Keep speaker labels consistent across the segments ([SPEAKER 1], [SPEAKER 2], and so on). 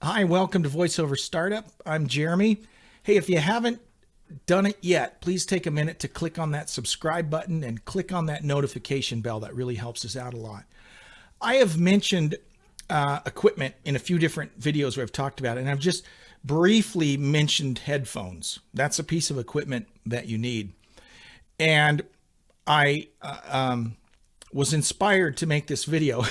[SPEAKER 1] Hi, welcome to VoiceOver Startup. I'm Jeremy. Hey, if you haven't done it yet, please take a minute to click on that subscribe button and click on that notification bell. That really helps us out a lot. I have mentioned equipment in a few different videos where I've talked about it, and I've just briefly mentioned headphones. That's a piece of equipment that you need. And I was inspired to make this video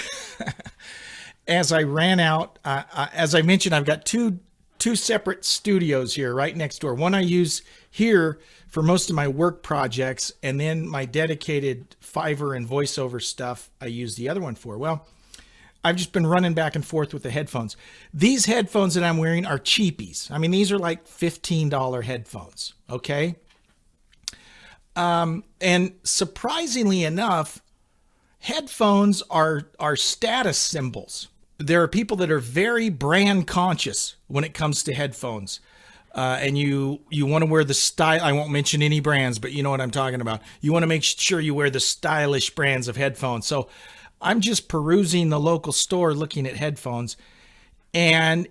[SPEAKER 1] as I ran out. As I mentioned, I've got two separate studios here right next door. One I use here for most of my work projects, and then my dedicated Fiverr and VoiceOver stuff I use the other one for. Well, I've just been running back and forth with the headphones. These headphones that I'm wearing are cheapies. I mean, these are like $15 headphones, okay? And surprisingly enough, headphones are status symbols. There are people that are very brand conscious when it comes to headphones. And you want to wear the style. I won't mention any brands, but you know what I'm talking about. You want to make sure you wear the stylish brands of headphones. So I'm just perusing the local store looking at headphones, and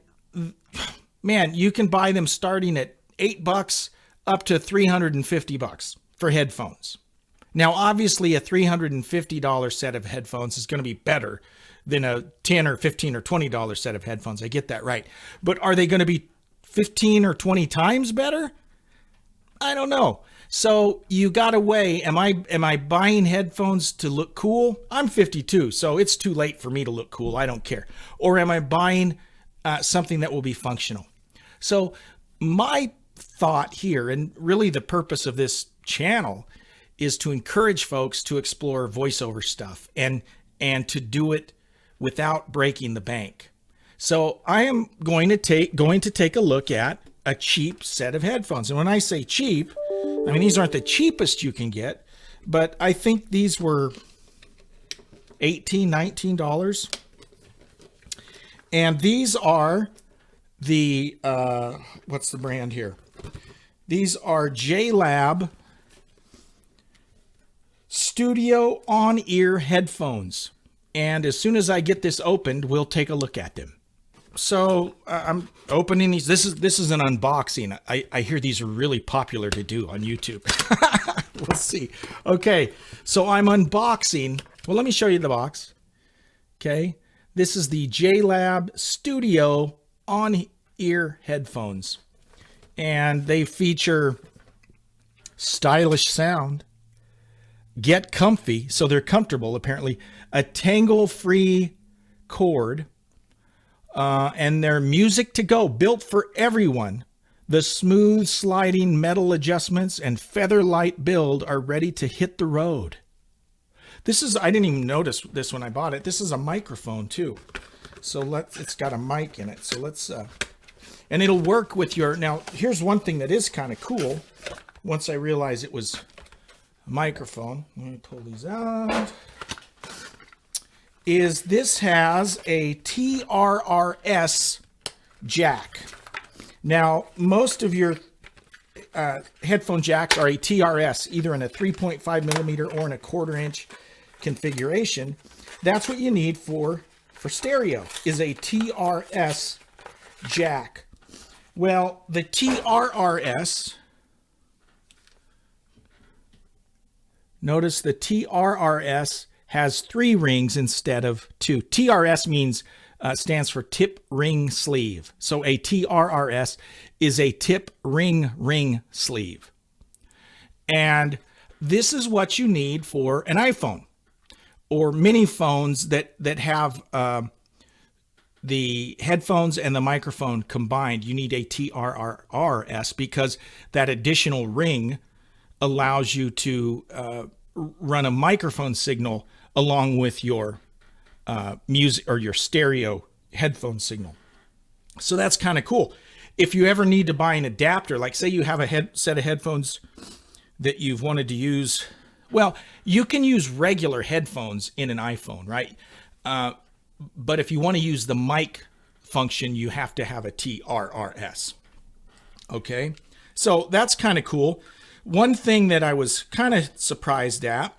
[SPEAKER 1] man, you can buy them starting at $8 up to $350 for headphones. Now, obviously a $350 set of headphones is going to be better than a $10 or $15 or $20 set of headphones. I get that right. But are they going to be 15 or 20 times better? I don't know. So you got to weigh, am I buying headphones to look cool? I'm 52, so it's too late for me to look cool. I don't care. Or am I buying something that will be functional? So my thought here, and really the purpose of this channel, is to encourage folks to explore voiceover stuff and to do it without breaking the bank. So I am going to take a look at a cheap set of headphones. And when I say cheap, I mean, these aren't the cheapest you can get, but I think these were $18, $19. And these are the, what's the brand here? These are JLab Studio on-ear headphones. And as soon as I get this opened, we'll take a look at them. So I'm opening these. This is an unboxing. I hear these are really popular to do on YouTube. We'll see. Okay, so I'm unboxing. Well, let me show you the box. Okay, this is the JLab Studio on-ear headphones, and they feature stylish sound. Get comfy, so they're comfortable apparently. A Tangle-free cord. And they're music to go, built for everyone. The smooth sliding metal adjustments and feather light build are ready to hit the road. I didn't even notice this when I bought it. This is a microphone too. So it's got a mic in it. So let's, and it'll work with now here's one thing that is kind of cool. Once I realized it was a microphone, let me pull these out. This has a TRRS jack. Now, most of your headphone jacks are a TRS, either in a 3.5 millimeter or in a 1/4 inch configuration. That's what you need for stereo, is a TRS jack. Well, the TRRS, notice the TRRS has 3 rings instead of 2. TRS stands for tip ring sleeve. So a TRRS is a tip ring sleeve. And this is what you need for an iPhone or mini phones that have the headphones and the microphone combined. You need a TRRS because that additional ring allows you to run a microphone signal along with your music or your stereo headphone signal. So that's kind of cool. If you ever need to buy an adapter, like say you have a set of headphones that you've wanted to use, well, you can use regular headphones in an iPhone, right? But if you want to use the mic function, you have to have a TRRS. Okay, so that's kind of cool. One thing that I was kind of surprised at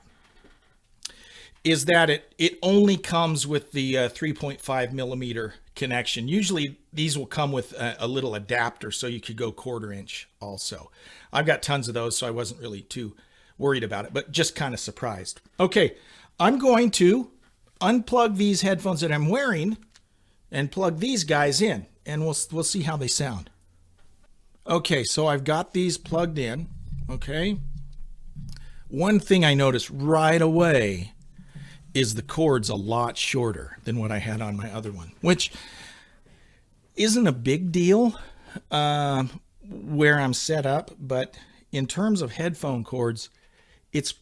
[SPEAKER 1] is that it only comes with the 3.5 millimeter connection. Usually these will come with a little adapter, so you could go 1/4 inch also. I've got tons of those, so I wasn't really too worried about it, but just kind of surprised. Okay, I'm going to unplug these headphones that I'm wearing and plug these guys in, and we'll see how they sound. Okay, so I've got these plugged in. Okay, one thing I noticed right away is the cord's a lot shorter than what I had on my other one, which isn't a big deal where I'm set up, but in terms of headphone cords, it's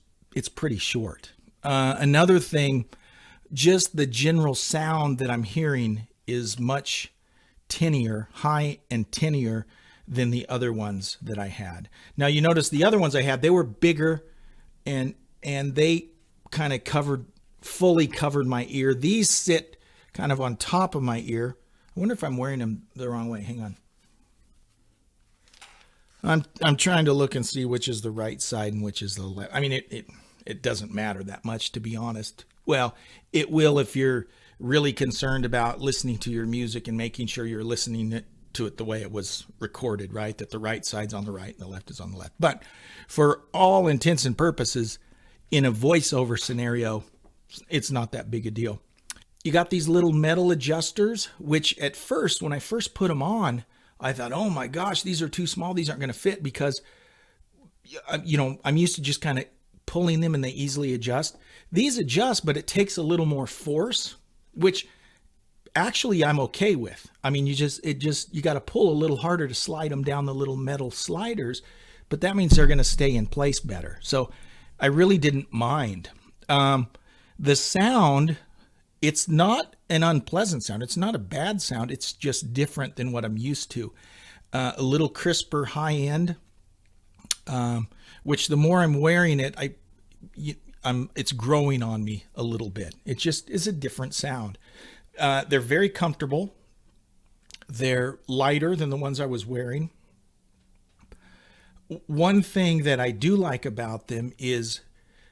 [SPEAKER 1] pretty short. Another thing, just the general sound that I'm hearing is much tinnier, high and tinnier than the other ones that I had. Now you notice the other ones I had, they were bigger and they kind of fully covered my ear. These sit kind of on top of my ear. I wonder if I'm wearing them the wrong way. Hang on. I'm trying to look and see which is the right side and which is the left. I mean, it doesn't matter that much, to be honest. Well, it will if you're really concerned about listening to your music and making sure you're listening to it the way it was recorded, right? That the right side's on the right and the left is on the left. But for all intents and purposes, in a voiceover scenario, it's not that big a deal. You got these little metal adjusters, which at first, when I first put them on, I thought, oh my gosh, these are too small. These aren't going to fit, because, you know, I'm used to just kind of pulling them and they easily adjust. These adjust, but it takes a little more force, which actually I'm okay with. I mean, you got to pull a little harder to slide them down the little metal sliders, but that means they're going to stay in place better. So I really didn't mind. The sound, it's not an unpleasant sound. It's not a bad sound. It's just different than what I'm used to. A little crisper high end, which the more I'm wearing it, it's growing on me a little bit. It just is a different sound. They're very comfortable. They're lighter than the ones I was wearing. One thing that I do like about them is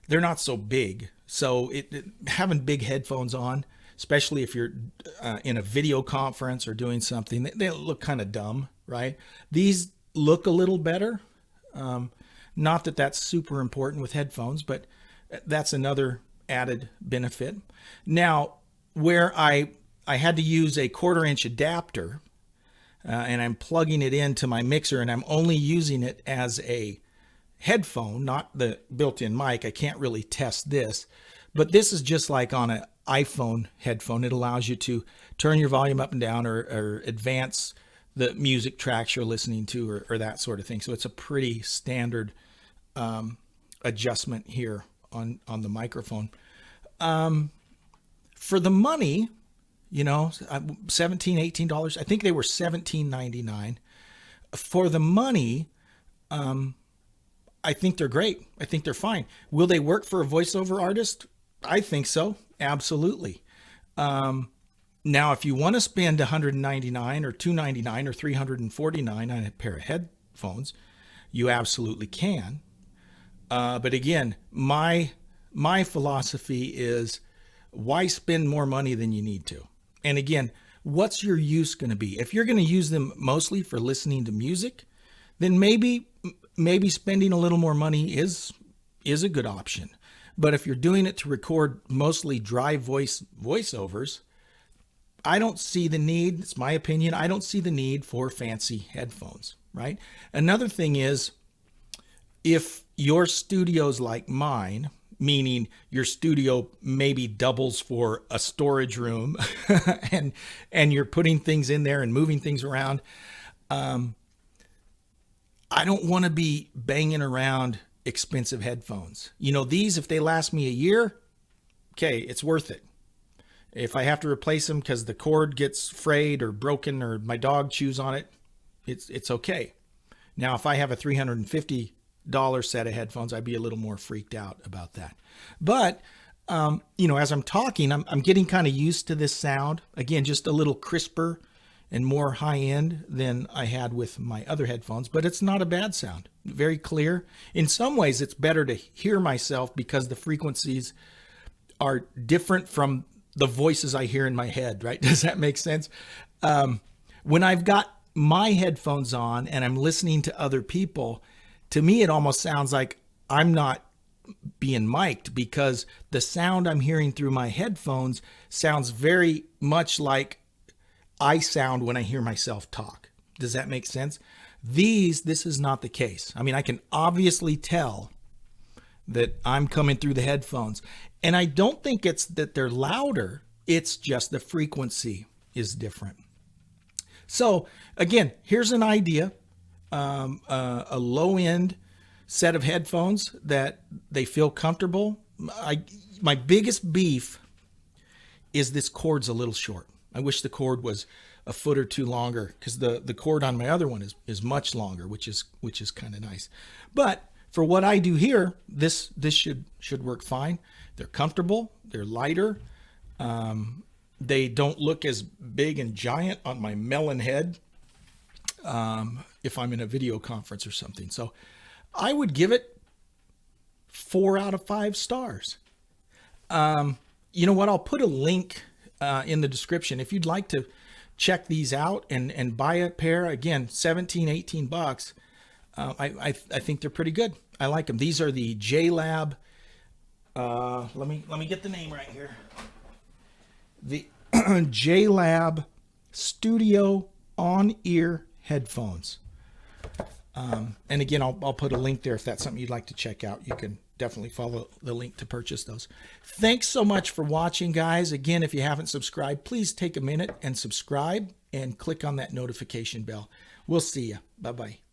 [SPEAKER 1] they're not so big. So having big headphones on, especially if you're in a video conference or doing something, they look kind of dumb, right? These look a little better. Not that that's super important with headphones, but that's another added benefit. Now, where I had to use a 1/4 inch adapter, and I'm plugging it into my mixer, and I'm only using it as a headphone, not the built-in mic. I can't really test this, but this is just like on an iPhone headphone. It allows you to turn your volume up and down, or advance the music tracks you're listening to, or that sort of thing. So it's a pretty standard adjustment here on the microphone. For the money, you know, $17, $18. I think they were $17.99. For the money, I think they're great. I think they're fine. Will they work for a voiceover artist? I think so. Absolutely. Now, if you want to spend $199 or $299 or $349 on a pair of headphones, you absolutely can. But again, my philosophy is, why spend more money than you need to? And again, what's your use going to be? If you're going to use them mostly for listening to music, then maybe spending a little more money is a good option. But if you're doing it to record mostly dry voiceovers, I don't see the need. It's my opinion. I don't see the need for fancy headphones, right? Another thing is, if your studio's like mine, meaning your studio maybe doubles for a storage room and you're putting things in there and moving things around, I don't want to be banging around expensive headphones. You know, these, if they last me a year, okay, it's worth it. If I have to replace them because the cord gets frayed or broken or my dog chews on it, it's okay. Now, if I have a $350 set of headphones, I'd be a little more freaked out about that. But, you know, as I'm talking, I'm getting kind of used to this sound. Again, just a little crisper and more high end than I had with my other headphones, but it's not a bad sound. Very clear. In some ways, it's better to hear myself because the frequencies are different from the voices I hear in my head, right? Does that make sense? When I've got my headphones on and I'm listening to other people, to me, it almost sounds like I'm not being mic'd, because the sound I'm hearing through my headphones sounds very much like I sound when I hear myself talk. Does that make sense? This is not the case. I mean, I can obviously tell that I'm coming through the headphones, and I don't think it's that they're louder. It's just the frequency is different. So again, here's an idea, a low end set of headphones that they feel comfortable. My biggest beef is this cord's a little short. I wish the cord was a foot or two longer, because the cord on my other one is much longer, which is kind of nice. But for what I do here, this should work fine. They're comfortable. They're lighter. They don't look as big and giant on my melon head if I'm in a video conference or something. So I would give it 4 out of 5 stars. You know what? I'll put a link in the description if you'd like to check these out and buy a pair. Again, 17, 18 bucks. I think they're pretty good. I like them. These are the JLab. Let me get the name right here. The JLab Studio on-ear headphones. And again, I'll put a link there if that's something you'd like to check out. You can definitely follow the link to purchase those. Thanks so much for watching, guys. Again, if you haven't subscribed, please take a minute and subscribe and click on that notification bell. We'll see you. Bye-bye.